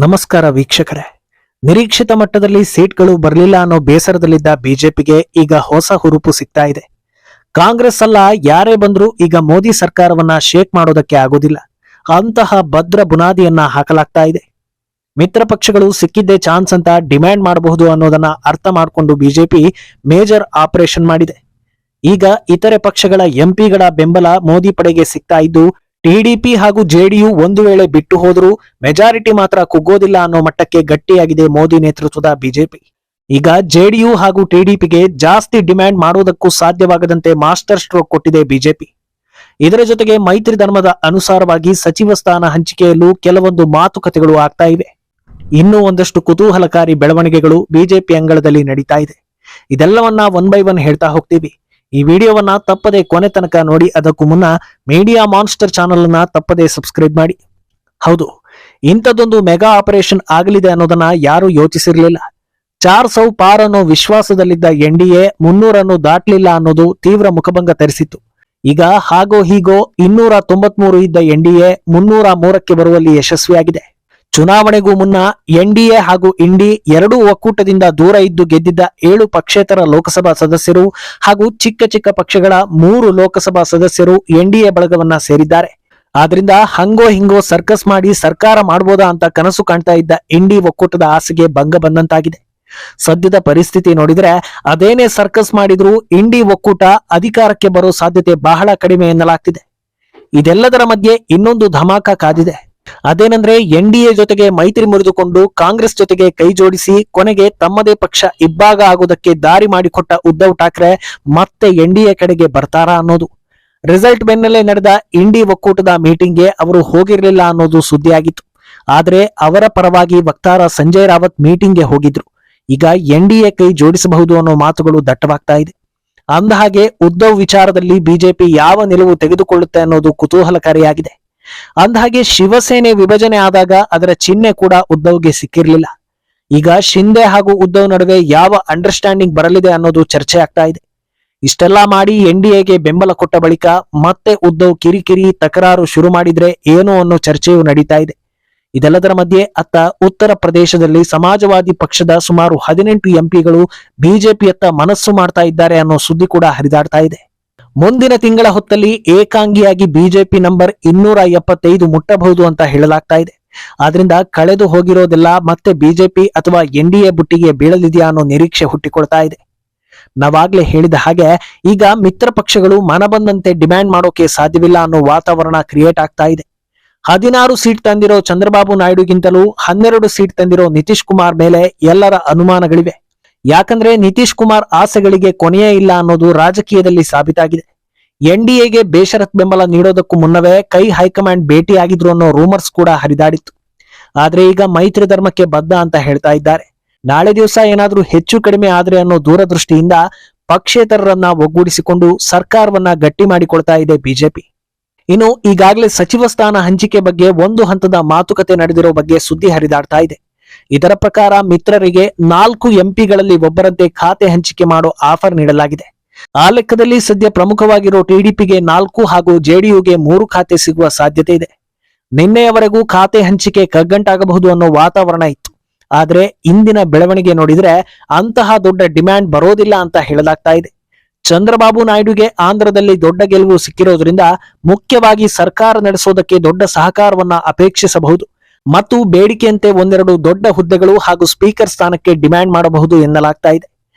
ನಮಸ್ಕಾರ ವೀಕ್ಷಕರೇ. ನಿರೀಕ್ಷಿತ ಮಟ್ಟದಲ್ಲಿ ಸೀಟ್ಗಳು ಬರಲಿಲ್ಲ ಅನ್ನೋ ಬೇಸರದಲ್ಲಿದ್ದ ಬಿಜೆಪಿಗೆ ಈಗ ಹೊಸ ಹುರುಪು ಸಿಗ್ತಾ ಇದೆ. ಕಾಂಗ್ರೆಸ್ ಅಲ್ಲ ಯಾರೇ ಬಂದ್ರೂ ಈಗ ಮೋದಿ ಸರ್ಕಾರವನ್ನ ಶೇಕ್ ಮಾಡೋದಕ್ಕೆ ಆಗೋದಿಲ್ಲ. ಅಂತಹ ಭದ್ರ ಬುನಾದಿಯನ್ನ ಹಾಕಲಾಗ್ತಾ ಇದೆ. ಮಿತ್ರ ಪಕ್ಷಗಳು ಸಿಕ್ಕಿದ್ದೇ ಚಾನ್ಸ್ ಅಂತ ಡಿಮ್ಯಾಂಡ್ ಮಾಡಬಹುದು ಅನ್ನೋದನ್ನ ಅರ್ಥ ಮಾಡಿಕೊಂಡು ಬಿಜೆಪಿ ಮೇಜರ್ ಆಪರೇಷನ್ ಮಾಡಿದೆ. ಈಗ ಇತರೆ ಪಕ್ಷಗಳ ಎಂಪಿಗಳ ಬೆಂಬಲ ಮೋದಿ ಪಡೆಗೆ ಸಿಗ್ತಾ ಇದ್ದು, ಟಿಡಿಪಿ ಹಾಗೂ ಜೆಡಿಯು ಒಂದು ವೇಳೆ ಬಿಟ್ಟು ಹೋದರೂ ಮೆಜಾರಿಟಿ ಮಾತ್ರ ಕುಗ್ಗೋದಿಲ್ಲ ಅನ್ನೋ ಮಟ್ಟಕ್ಕೆ ಗಟ್ಟಿಯಾಗಿದೆ ಮೋದಿ ನೇತೃತ್ವದ ಬಿಜೆಪಿ. ಈಗ ಜೆಡಿಯು ಹಾಗೂ ಟಿಡಿಪಿಗೆ ಜಾಸ್ತಿ ಡಿಮ್ಯಾಂಡ್ ಮಾಡುವುದಕ್ಕೂ ಸಾಧ್ಯವಾಗದಂತೆ ಮಾಸ್ಟರ್ ಸ್ಟ್ರೋಕ್ ಕೊಟ್ಟಿದೆ ಬಿಜೆಪಿ. ಇದರ ಜೊತೆಗೆ ಮೈತ್ರಿ ಧರ್ಮದ ಅನುಸಾರವಾಗಿ ಸಚಿವ ಸ್ಥಾನ ಹಂಚಿಕೆಯಲ್ಲೂ ಕೆಲವೊಂದು ಮಾತುಕತೆಗಳು ಆಗ್ತಾ ಇವೆ. ಇನ್ನೂ ಒಂದಷ್ಟು ಕುತೂಹಲಕಾರಿ ಬೆಳವಣಿಗೆಗಳು ಬಿಜೆಪಿ ಅಂಗಳದಲ್ಲಿ ನಡೀತಾ ಇದೆ. ಇದೆಲ್ಲವನ್ನ ಒನ್ ಬೈ ಒನ್ ಹೇಳ್ತಾ ಹೋಗ್ತೀವಿ. ಈ ವಿಡಿಯೋವನ್ನ ತಪ್ಪದೆ ಕೊನೆ ತನಕ ನೋಡಿ. ಅದಕ್ಕೂ ಮುನ್ನ ಮೀಡಿಯಾ ಮಾನ್ಸ್ಟರ್ ಚಾನಲ್ ಅನ್ನ ತಪ್ಪದೆ ಸಬ್ಸ್ಕ್ರೈಬ್ ಮಾಡಿ. ಹೌದು, ಇಂಥದ್ದೊಂದು ಮೆಗಾ ಆಪರೇಷನ್ ಆಗಲಿದೆ ಅನ್ನೋದನ್ನ ಯಾರು ಯೋಚಿಸಿರ್ಲಿಲ್ಲ. 400 ಪಾರ್ ಅನ್ನೋ ವಿಶ್ವಾಸದಲ್ಲಿದ್ದ ಎನ್ಡಿಎ 300 ದಾಟ್ಲಿಲ್ಲ ಅನ್ನೋದು ತೀವ್ರ ಮುಖಭಂಗ ತರಿಸಿತ್ತು. ಈಗ ಹಾಗೋ ಹೀಗೋ 293 ಇದ್ದ ಎನ್ಡಿಎ 303ಕ್ಕೆ ಬರುವಲ್ಲಿ ಯಶಸ್ವಿಯಾಗಿದೆ. ಚುನಾವಣೆಗೂ ಮುನ್ನ ಎನ್ಡಿಎ ಹಾಗೂ ಇಂಡಿ ಎರಡೂ ಒಕ್ಕೂಟದಿಂದ ದೂರ ಇದ್ದು ಗೆದ್ದಿದ್ದ 7 ಪಕ್ಷೇತರ ಲೋಕಸಭಾ ಸದಸ್ಯರು ಹಾಗೂ ಚಿಕ್ಕ ಚಿಕ್ಕ ಪಕ್ಷಗಳ 3 ಲೋಕಸಭಾ ಸದಸ್ಯರು ಎನ್ಡಿಎ ಬಳಗವನ್ನ ಸೇರಿದ್ದಾರೆ. ಆದ್ರಿಂದ ಹಂಗೋ ಹಿಂಗೋ ಸರ್ಕಸ್ ಮಾಡಿ ಸರ್ಕಾರ ಮಾಡಬಹುದಾ ಅಂತ ಕನಸು ಕಾಣ್ತಾ ಇದ್ದ ಇಂಡಿ ಒಕ್ಕೂಟದ ಆಸೆಗೆ ಭಂಗ ಬಂದಂತಾಗಿದೆ. ಸದ್ಯದ ಪರಿಸ್ಥಿತಿ ನೋಡಿದ್ರೆ ಅದೇನೇ ಸರ್ಕಸ್ ಮಾಡಿದ್ರೂ ಇಂಡಿ ಒಕ್ಕೂಟ ಅಧಿಕಾರಕ್ಕೆ ಬರೋ ಸಾಧ್ಯತೆ ಬಹಳ ಕಡಿಮೆ ಎನ್ನಲಾಗ್ತಿದೆ. ಇದೆಲ್ಲದರ ಮಧ್ಯೆ ಇನ್ನೊಂದು ಧಮಾಕ ಕಾದಿದೆ. ಅದೇನಂದ್ರೆ ಎನ್ಡಿಎ ಜೊತೆಗೆ ಮೈತ್ರಿ ಮುರಿದುಕೊಂಡು ಕಾಂಗ್ರೆಸ್ ಜೊತೆಗೆ ಕೈ ಜೋಡಿಸಿ ಕೊನೆಗೆ ತಮ್ಮದೇ ಪಕ್ಷ ಇಬ್ಬಾಗ ಆಗೋದಕ್ಕೆ ದಾರಿ ಮಾಡಿಕೊಟ್ಟ ಉದ್ಧವ್ ಠಾಕ್ರೆ ಮತ್ತೆ ಎನ್ಡಿಎ ಕಡೆಗೆ ಬರ್ತಾರಾ ಅನ್ನೋದು. ರಿಸಲ್ಟ್ ಬೆನ್ನಲ್ಲೇ ನಡೆದ ಇಂಡಿ ಒಕ್ಕೂಟದ ಮೀಟಿಂಗ್ಗೆ ಅವರು ಹೋಗಿರ್ಲಿಲ್ಲ ಅನ್ನೋದು ಸುದ್ದಿಯಾಗಿತ್ತು. ಆದ್ರೆ ಅವರ ಪರವಾಗಿ ವಕ್ತಾರ ಸಂಜಯ್ ರಾವತ್ ಮೀಟಿಂಗ್ಗೆ ಹೋಗಿದ್ರು. ಈಗ ಎನ್ಡಿಎ ಕೈ ಜೋಡಿಸಬಹುದು ಅನ್ನೋ ಮಾತುಗಳು ದಟ್ಟವಾಗ್ತಾ ಇದೆ. ಅಂದಹಾಗೆ ಉದ್ಧವ್ ವಿಚಾರದಲ್ಲಿ ಬಿಜೆಪಿ ಯಾವ ನಿಲುವು ತೆಗೆದುಕೊಳ್ಳುತ್ತೆ ಅನ್ನೋದು ಕುತೂಹಲಕಾರಿಯಾಗಿದೆ. ಅಂದಹಾಗೆ ಶಿವಸೇನೆ ವಿಭಜನೆ ಆದಾಗ ಅದರ ಚಿಹ್ನೆ ಕೂಡ ಉದ್ಧವ್ಗೆ ಸಿಕ್ಕಿರ್ಲಿಲ್ಲ. ಈಗ ಶಿಂದೆ ಹಾಗೂ ಉದ್ಧವ್ ನಡುವೆ ಯಾವ ಅಂಡರ್ಸ್ಟ್ಯಾಂಡಿಂಗ್ ಬರಲಿದೆ ಅನ್ನೋದು ಚರ್ಚೆ ಆಗ್ತಾ ಇದೆ. ಇಷ್ಟೆಲ್ಲಾ ಮಾಡಿ ಎನ್ಡಿಎಗೆ ಬೆಂಬಲ ಕೊಟ್ಟ ಬಳಿಕ ಮತ್ತೆ ಉದ್ಧವ್ ಕಿರಿಕಿರಿ ತಕರಾರು ಶುರು ಮಾಡಿದ್ರೆ ಏನೋ ಅನ್ನೋ ಚರ್ಚೆಯು ನಡೀತಾ ಇದೆ. ಇದೆಲ್ಲದರ ಮಧ್ಯೆ ಅತ್ತ ಉತ್ತರ ಪ್ರದೇಶದಲ್ಲಿ ಸಮಾಜವಾದಿ ಪಕ್ಷದ ಸುಮಾರು 18 ಎಂಪಿಗಳು ಬಿಜೆಪಿಯತ್ತ ಮನಸ್ಸು ಮಾಡ್ತಾ ಇದ್ದಾರೆ ಅನ್ನೋ ಸುದ್ದಿ ಕೂಡ ಹರಿದಾಡ್ತಾ ಇದೆ. ಮುಂದಿನ ತಿಂಗಳ ಹೊತ್ತಲ್ಲಿ ಏಕಾಂಗಿಯಾಗಿ ಬಿಜೆಪಿ ನಂಬರ್ 275 ಮುಟ್ಟಬಹುದು ಅಂತ ಹೇಳಲಾಗ್ತಾ ಇದೆ. ಆದ್ರಿಂದ ಕಳೆದು ಹೋಗಿರೋದೆಲ್ಲ ಮತ್ತೆ ಬಿಜೆಪಿ ಅಥವಾ ಎನ್ಡಿಎ ಬುಟ್ಟಿಗೆ ಬೀಳಲಿದೆಯಾ ಅನ್ನೋ ನಿರೀಕ್ಷೆ ಹುಟ್ಟಿಕೊಳ್ತಾ ಇದೆ. ನಾವಾಗ್ಲೇ ಹೇಳಿದ ಹಾಗೆ ಈಗ ಮಿತ್ರ ಪಕ್ಷಗಳು ಮನಬಂದಂತೆ ಡಿಮ್ಯಾಂಡ್ ಮಾಡೋಕೆ ಸಾಧ್ಯವಿಲ್ಲ ಅನ್ನೋ ವಾತಾವರಣ ಕ್ರಿಯೇಟ್ ಆಗ್ತಾ ಇದೆ. 16 ಸೀಟ್ ತಂದಿರೋ ಚಂದ್ರಬಾಬು ನಾಯ್ಡುಗಿಂತಲೂ 12 ಸೀಟ್ ತಂದಿರೋ ನಿತೀಶ್ ಕುಮಾರ್ ಮೇಲೆ ಎಲ್ಲರ ಅನುಮಾನಗಳಿವೆ. ಯಾಕಂದ್ರೆ ನಿತೀಶ್ ಕುಮಾರ್ ಆಸೆಗಳಿಗೆ ಕೊನೆಯೇ ಇಲ್ಲ ಅನ್ನೋದು ರಾಜಕೀಯದಲ್ಲಿ ಸಾಬೀತಾಗಿದೆ. ಎನ್ಡಿಎಗೆ ಬೇಷರತ್ ಬೆಂಬಲ ನೀಡೋದಕ್ಕೂ ಮುನ್ನವೇ ಕೈ ಹೈಕಮಾಂಡ್ ಭೇಟಿಯಾಗಿದ್ರು ಅನ್ನೋ ರೂಮರ್ಸ್ ಕೂಡ ಹರಿದಾಡಿತ್ತು. ಆದ್ರೆ ಈಗ ಮೈತ್ರಿ ಧರ್ಮಕ್ಕೆ ಬದ್ಧ ಅಂತ ಹೇಳ್ತಾ ಇದ್ದಾರೆ. ನಾಳೆ ದಿವಸ ಏನಾದ್ರೂ ಹೆಚ್ಚು ಕಡಿಮೆ ಆದ್ರೆ ಅನ್ನೋ ದೂರದೃಷ್ಟಿಯಿಂದ ಪಕ್ಷೇತರರನ್ನ ಒಗ್ಗೂಡಿಸಿಕೊಂಡು ಸರ್ಕಾರವನ್ನ ಗಟ್ಟಿ ಮಾಡಿಕೊಳ್ತಾ ಇದೆ ಬಿಜೆಪಿ. ಇನ್ನು ಈಗಾಗಲೇ ಸಚಿವ ಸ್ಥಾನ ಹಂಚಿಕೆ ಬಗ್ಗೆ ಒಂದು ಹಂತದ ಮಾತುಕತೆ ನಡೆದಿರೋ ಬಗ್ಗೆ ಸುದ್ದಿ ಹರಿದಾಡ್ತಾ ಇದೆ. ಇದರ ಪ್ರಕಾರ ಮಿತ್ರರಿಗೆ 4 ಎಂಪಿಗಳಲ್ಲಿ ಒಬ್ಬರಂತೆ ಖಾತೆ ಹಂಚಿಕೆ ಮಾಡೋ ಆಫರ್ ನೀಡಲಾಗಿದೆ. ಆ ಲೆಕ್ಕದಲ್ಲಿ ಸದ್ಯ ಪ್ರಮುಖವಾಗಿರೋ ಟಿಡಿಪಿಗೆ 4 ಹಾಗೂ ಜೆಡಿಯುಗೆ 3 ಖಾತೆ ಸಿಗುವ ಸಾಧ್ಯತೆ ಇದೆ. ನಿನ್ನೆಯವರೆಗೂ ಖಾತೆ ಹಂಚಿಕೆ ಕಗ್ಗಂಟಾಗಬಹುದು ಅನ್ನೋ ವಾತಾವರಣ ಇತ್ತು. ಆದ್ರೆ ಇಂದಿನ ಬೆಳವಣಿಗೆ ನೋಡಿದ್ರೆ ಅಂತಹ ದೊಡ್ಡ ಡಿಮ್ಯಾಂಡ್ ಬರೋದಿಲ್ಲ ಅಂತ ಹೇಳಲಾಗ್ತಾ ಇದೆ. ಚಂದ್ರಬಾಬು ನಾಯ್ಡುಗೆ ಆಂಧ್ರದಲ್ಲಿ ದೊಡ್ಡ ಗೆಲುವು ಸಿಕ್ಕಿರೋದ್ರಿಂದ ಮುಖ್ಯವಾಗಿ ಸರ್ಕಾರ ನಡೆಸೋದಕ್ಕೆ ದೊಡ್ಡ ಸಹಕಾರವನ್ನ ಅಪೇಕ್ಷಿಸಬಹುದು ಮತ್ತು ಬೇಡಿಕೆಯಂತೆ ಒಂದೆರಡು ದೊಡ್ಡ ಹುದ್ದೆಗಳು ಹಾಗೂ ಸ್ಪೀಕರ್ ಸ್ಥಾನಕ್ಕೆ ಡಿಮ್ಯಾಂಡ್ ಮಾಡಬಹುದು ಎನ್ನಲಾಗ್ತಾ ಇದೆ.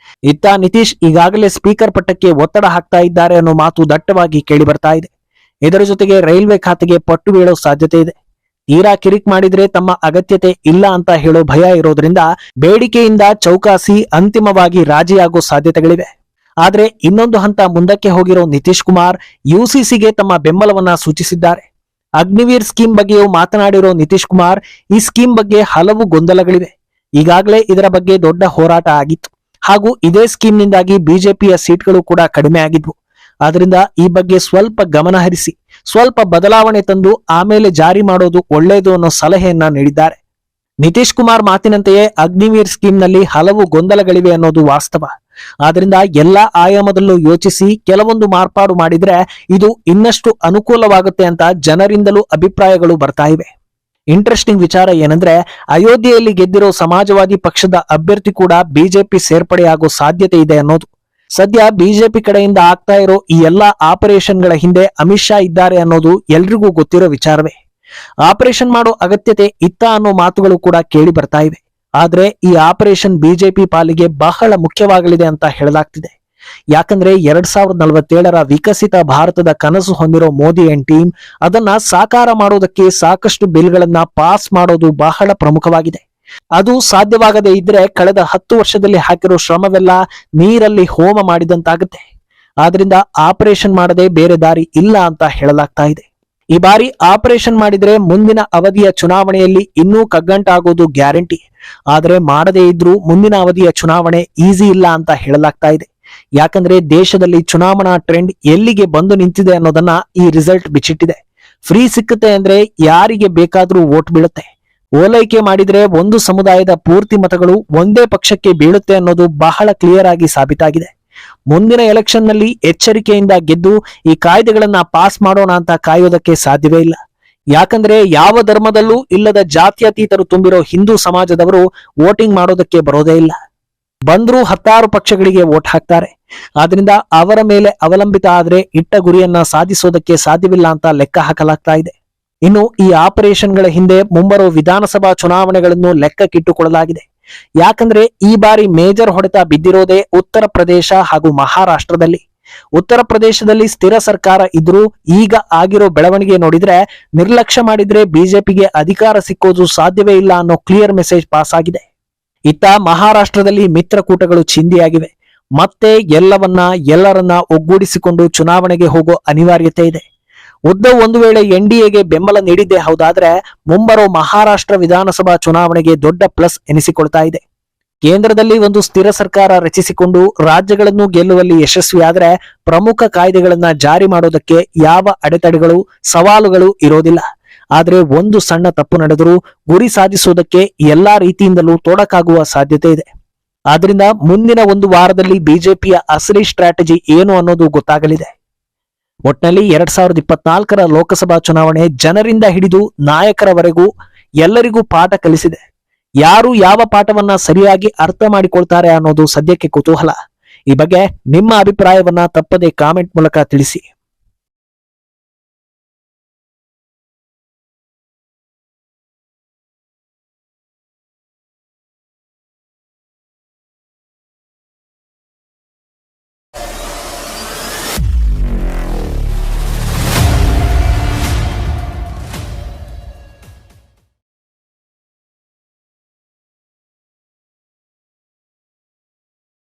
ಇತ್ತ ನಿತೀಶ್ ಈಗಾಗಲೇ ಸ್ಪೀಕರ್ ಪಟ್ಟಕ್ಕೆ ಒತ್ತಡ ಹಾಕ್ತಾ ಇದ್ದಾರೆ ಅನ್ನೋ ಮಾತು ದಟ್ಟವಾಗಿ ಕೇಳಿ ಬರ್ತಾ ಇದೆ. ಇದರ ಜೊತೆಗೆ ರೈಲ್ವೆ ಖಾತೆಗೆ ಪಟ್ಟು ಬೀಳೋ ಸಾಧ್ಯತೆ ಇದೆ. ತೀರಾ ಕಿರಿಕ್ ಮಾಡಿದ್ರೆ ತಮ್ಮ ಅಗತ್ಯತೆ ಇಲ್ಲ ಅಂತ ಹೇಳೋ ಭಯ ಇರೋದ್ರಿಂದ ಬೇಡಿಕೆಯಿಂದ ಚೌಕಾಸಿ ಅಂತಿಮವಾಗಿ ರಾಜಿಯಾಗೋ ಸಾಧ್ಯತೆಗಳಿವೆ. ಆದ್ರೆ ಇನ್ನೊಂದು ಹಂತ ಮುಂದಕ್ಕೆ ಹೋಗಿರೋ ನಿತೀಶ್ ಕುಮಾರ್ ಯುಸಿಸಿಗೆ ತಮ್ಮ ಬೆಂಬಲವನ್ನ ಸೂಚಿಸಿದ್ದಾರೆ. ಅಗ್ನಿವೀರ್ ಸ್ಕೀಮ್ ಬಗ್ಗೆಯೂ ಮಾತನಾಡಿರೋ ನಿತೀಶ್ ಕುಮಾರ್ ಈ ಸ್ಕೀಮ್ ಬಗ್ಗೆ ಹಲವು ಗೊಂದಲಗಳಿವೆ. ಈಗಾಗಲೇ ಇದರ ಬಗ್ಗೆ ದೊಡ್ಡ ಹೋರಾಟ ಆಗಿತ್ತು ಹಾಗೂ ಇದೇ ಸ್ಕೀಮ್ ನಿಂದಾಗಿ ಬಿಜೆಪಿಯ ಸೀಟ್ಗಳು ಕೂಡ ಕಡಿಮೆ ಆಗಿದ್ವು. ಆದ್ರಿಂದ ಈ ಬಗ್ಗೆ ಸ್ವಲ್ಪ ಗಮನ ಹರಿಸಿ ಸ್ವಲ್ಪ ಬದಲಾವಣೆ ತಂದು ಆಮೇಲೆ ಜಾರಿ ಮಾಡೋದು ಒಳ್ಳೆಯದು ಅನ್ನೋ ಸಲಹೆಯನ್ನ ನೀಡಿದ್ದಾರೆ. ನಿತೀಶ್ ಕುಮಾರ್ ಮಾತಿನಂತೆಯೇ ಅಗ್ನಿವೀರ್ ಸ್ಕೀಮ್ ನಲ್ಲಿ ಹಲವು ಗೊಂದಲಗಳಿವೆ ಅನ್ನೋದು ವಾಸ್ತವ. ಆದ್ರಿಂದ ಎಲ್ಲಾ ಆಯಾಮದಲ್ಲೂ ಯೋಚಿಸಿ ಕೆಲವೊಂದು ಮಾರ್ಪಾಡು ಮಾಡಿದ್ರೆ ಇದು ಇನ್ನಷ್ಟು ಅನುಕೂಲವಾಗುತ್ತೆ ಅಂತ ಜನರಿಂದಲೂ ಅಭಿಪ್ರಾಯಗಳು ಬರ್ತಾ ಇವೆ. ಇಂಟ್ರೆಸ್ಟಿಂಗ್ ವಿಚಾರ ಏನಂದ್ರೆ ಅಯೋಧ್ಯೆಯಲ್ಲಿ ಗೆದ್ದಿರೋ ಸಮಾಜವಾದಿ ಪಕ್ಷದ ಅಭ್ಯರ್ಥಿ ಕೂಡ ಬಿಜೆಪಿ ಸೇರ್ಪಡೆಯಾಗೋ ಸಾಧ್ಯತೆ ಇದೆ ಅನ್ನೋದು. ಸದ್ಯ ಬಿಜೆಪಿ ಕಡೆಯಿಂದ ಆಗ್ತಾ ಇರೋ ಈ ಎಲ್ಲಾ ಆಪರೇಷನ್ಗಳ ಹಿಂದೆ ಅಮಿತ್ ಶಾ ಇದ್ದಾರೆ ಅನ್ನೋದು ಎಲ್ರಿಗೂ ಗೊತ್ತಿರೋ ವಿಚಾರವೇ. ಆಪರೇಷನ್ ಮಾಡೋ ಅಗತ್ಯತೆ ಇತ್ತ ಅನ್ನೋ ಮಾತುಗಳು ಕೂಡ ಕೇಳಿ ಬರ್ತಾ ಇವೆ. ಆದ್ರೆ ಈ ಆಪರೇಷನ್ ಬಿಜೆಪಿ ಪಾಲಿಗೆ ಬಹಳ ಮುಖ್ಯವಾಗಲಿದೆ ಅಂತ ಹೇಳಲಾಗ್ತಿದೆ. ಯಾಕಂದ್ರೆ 2047ರ ವಿಕಸಿತ ಭಾರತದ ಕನಸು ಹೊಂದಿರೋ ಮೋದಿ ಅಂಡ್ ಟೀಮ್ ಅದನ್ನ ಸಾಕಾರ ಮಾಡೋದಕ್ಕೆ ಸಾಕಷ್ಟು ಬಿಲ್ಗಳನ್ನ ಪಾಸ್ ಮಾಡೋದು ಬಹಳ ಪ್ರಮುಖವಾಗಿದೆ. ಅದು ಸಾಧ್ಯವಾಗದೇ ಇದ್ರೆ ಕಳೆದ 10 ವರ್ಷದಲ್ಲಿ ಹಾಕಿರೋ ಶ್ರಮವೆಲ್ಲ ನೀರಲ್ಲಿ ಹೋಮ ಮಾಡಿದಂತಾಗುತ್ತೆ. ಆದ್ರಿಂದ ಆಪರೇಷನ್ ಮಾಡದೆ ಬೇರೆ ದಾರಿ ಇಲ್ಲ ಅಂತ ಹೇಳಲಾಗ್ತಾ ಇದೆ. ಈ ಬಾರಿ ಆಪರೇಷನ್ ಮಾಡಿದ್ರೆ ಮುಂದಿನ ಅವಧಿಯ ಚುನಾವಣೆಯಲ್ಲಿ ಇನ್ನೂ ಕಗ್ಗಂಟಾಗೋದು ಗ್ಯಾರಂಟಿ. ಆದ್ರೆ ಮಾಡದೇ ಇದ್ರೂ ಮುಂದಿನ ಅವಧಿಯ ಚುನಾವಣೆ ಈಸಿ ಇಲ್ಲ ಅಂತ ಹೇಳಲಾಗ್ತಾ ಇದೆ. ಯಾಕಂದ್ರೆ ದೇಶದಲ್ಲಿ ಚುನಾವಣಾ ಟ್ರೆಂಡ್ ಎಲ್ಲಿಗೆ ಬಂದು ನಿಂತಿದೆ ಅನ್ನೋದನ್ನ ಈ ರಿಸಲ್ಟ್ ಬಿಚ್ಚಿಟ್ಟಿದೆ. ಫ್ರೀ ಸಿಕ್ಕುತ್ತೆ ಅಂದ್ರೆ ಯಾರಿಗೆ ಬೇಕಾದ್ರೂ ವೋಟ್ ಬೀಳುತ್ತೆ. ಓಲೈಕೆ ಮಾಡಿದ್ರೆ ಒಂದು ಸಮುದಾಯದ ಪೂರ್ತಿ ಮತಗಳು ಒಂದೇ ಪಕ್ಷಕ್ಕೆ ಬೀಳುತ್ತೆ ಅನ್ನೋದು ಬಹಳ ಕ್ಲಿಯರ್ ಆಗಿ ಸಾಬೀತಾಗಿದೆ. ಮುಂದಿನ ಎಲೆಕ್ಷನ್ ನಲ್ಲಿ ಎಚ್ಚರಿಕೆಯಿಂದ ಗೆದ್ದು ಈ ಕಾಯ್ದೆಗಳನ್ನ ಪಾಸ್ ಮಾಡೋಣ ಅಂತ ಕಾಯೋದಕ್ಕೆ ಸಾಧ್ಯವೇ ಇಲ್ಲ. ಯಾಕಂದ್ರೆ ಯಾವ ಧರ್ಮದಲ್ಲೂ ಇಲ್ಲದ ಜಾತ್ಯತೀತರು ತುಂಬಿರೋ ಹಿಂದೂ ಸಮಾಜದವರು ವೋಟಿಂಗ್ ಮಾಡೋದಕ್ಕೆ ಬರೋದೇ ಇಲ್ಲ. ಬಂದ್ರೂ 10 ಪಕ್ಷಗಳಿಗೆ ವೋಟ್ ಹಾಕ್ತಾರೆ. ಆದ್ರಿಂದ ಅವರ ಮೇಲೆ ಅವಲಂಬಿತ ಆದ್ರೆ ಇಟ್ಟ ಗುರಿಯನ್ನ ಸಾಧಿಸೋದಕ್ಕೆ ಸಾಧ್ಯವಿಲ್ಲ ಅಂತ ಲೆಕ್ಕ ಹಾಕಲಾಗ್ತಾ ಇದೆ. ಇನ್ನು ಈ ಆಪರೇಷನ್ಗಳ ಹಿಂದೆ ಮುಂಬರುವ ವಿಧಾನಸಭಾ ಚುನಾವಣೆಗಳನ್ನು ಲೆಕ್ಕಕ್ಕಿಟ್ಟುಕೊಳ್ಳಲಾಗಿದೆ. ಯಾಕಂದ್ರೆ ಈ ಬಾರಿ ಮೇಜರ್ ಹೊಡೆತ ಬಿದ್ದಿರೋದೇ ಉತ್ತರ ಪ್ರದೇಶ ಹಾಗೂ ಮಹಾರಾಷ್ಟ್ರದಲ್ಲಿ. ಉತ್ತರ ಪ್ರದೇಶದಲ್ಲಿ ಸ್ಥಿರ ಸರ್ಕಾರ ಇದ್ರೂ ಈಗ ಆಗಿರೋ ಬೆಳವಣಿಗೆ ನೋಡಿದ್ರೆ ನಿರ್ಲಕ್ಷ್ಯ ಮಾಡಿದ್ರೆ ಬಿಜೆಪಿಗೆ ಅಧಿಕಾರ ಸಿಕ್ಕೋದು ಸಾಧ್ಯವೇ ಇಲ್ಲ ಅನ್ನೋ ಕ್ಲಿಯರ್ ಮೆಸೇಜ್ ಪಾಸ್ ಆಗಿದೆ. ಇತ್ತ ಮಹಾರಾಷ್ಟ್ರದಲ್ಲಿ ಮಿತ್ರಕೂಟಗಳು ಚಿಂದಿಯಾಗಿವೆ. ಮತ್ತೆ ಎಲ್ಲರನ್ನ ಒಗ್ಗೂಡಿಸಿಕೊಂಡು ಚುನಾವಣೆಗೆ ಹೋಗೋ ಅನಿವಾರ್ಯತೆ ಇದೆ. ಉದ್ಧವ್ ಒಂದು ವೇಳೆ ಎನ್ಡಿಎಗೆ ಬೆಂಬಲ ನೀಡಿದ್ದೇ ಹೌದಾದ್ರೆ ಮುಂಬರೋ ಮಹಾರಾಷ್ಟ್ರ ವಿಧಾನಸಭಾ ಚುನಾವಣೆಗೆ ದೊಡ್ಡ ಪ್ಲಸ್ ಎನಿಸಿಕೊಳ್ತಾ ಇದೆ. ಕೇಂದ್ರದಲ್ಲಿ ಒಂದು ಸ್ಥಿರ ಸರ್ಕಾರ ರಚಿಸಿಕೊಂಡು ರಾಜ್ಯಗಳನ್ನು ಗೆಲ್ಲುವಲ್ಲಿ ಯಶಸ್ವಿಯಾದ್ರೆ ಪ್ರಮುಖ ಕಾಯ್ದೆಗಳನ್ನ ಜಾರಿ ಮಾಡೋದಕ್ಕೆ ಯಾವ ಅಡೆತಡೆಗಳು ಸವಾಲುಗಳು ಇರೋದಿಲ್ಲ. ಆದ್ರೆ ಒಂದು ಸಣ್ಣ ತಪ್ಪು ನಡೆದರೂ ಗುರಿ ಸಾಧಿಸುವುದಕ್ಕೆ ಎಲ್ಲಾ ರೀತಿಯಿಂದಲೂ ತೊಡಕಾಗುವ ಸಾಧ್ಯತೆ ಇದೆ. ಆದ್ರಿಂದ ಮುಂದಿನ ಒಂದು ವಾರದಲ್ಲಿ ಬಿಜೆಪಿಯ ಅಸಲಿ ಸ್ಟ್ರಾಟಜಿ ಏನು ಅನ್ನೋದು ಗೊತ್ತಾಗಲಿದೆ. ಒಟ್ನಲ್ಲಿ 2024ರ ಲೋಕಸಭಾ ಚುನಾವಣೆ ಜನರಿಂದ ಹಿಡಿದು ನಾಯಕರವರೆಗೂ ಎಲ್ಲರಿಗೂ ಪಾಠ ಕಲಿಸಿದೆ. ಯಾರು ಯಾವ ಪಾಠವನ್ನ ಸರಿಯಾಗಿ ಅರ್ಥ ಮಾಡಿಕೊಳ್ತಾರೆ ಅನ್ನೋದು ಸದ್ಯಕ್ಕೆ ಕುತೂಹಲ. ಈ ಬಗ್ಗೆ ನಿಮ್ಮ ಅಭಿಪ್ರಾಯವನ್ನ ತಪ್ಪದೆ ಕಾಮೆಂಟ್ ಮೂಲಕ ತಿಳಿಸಿ.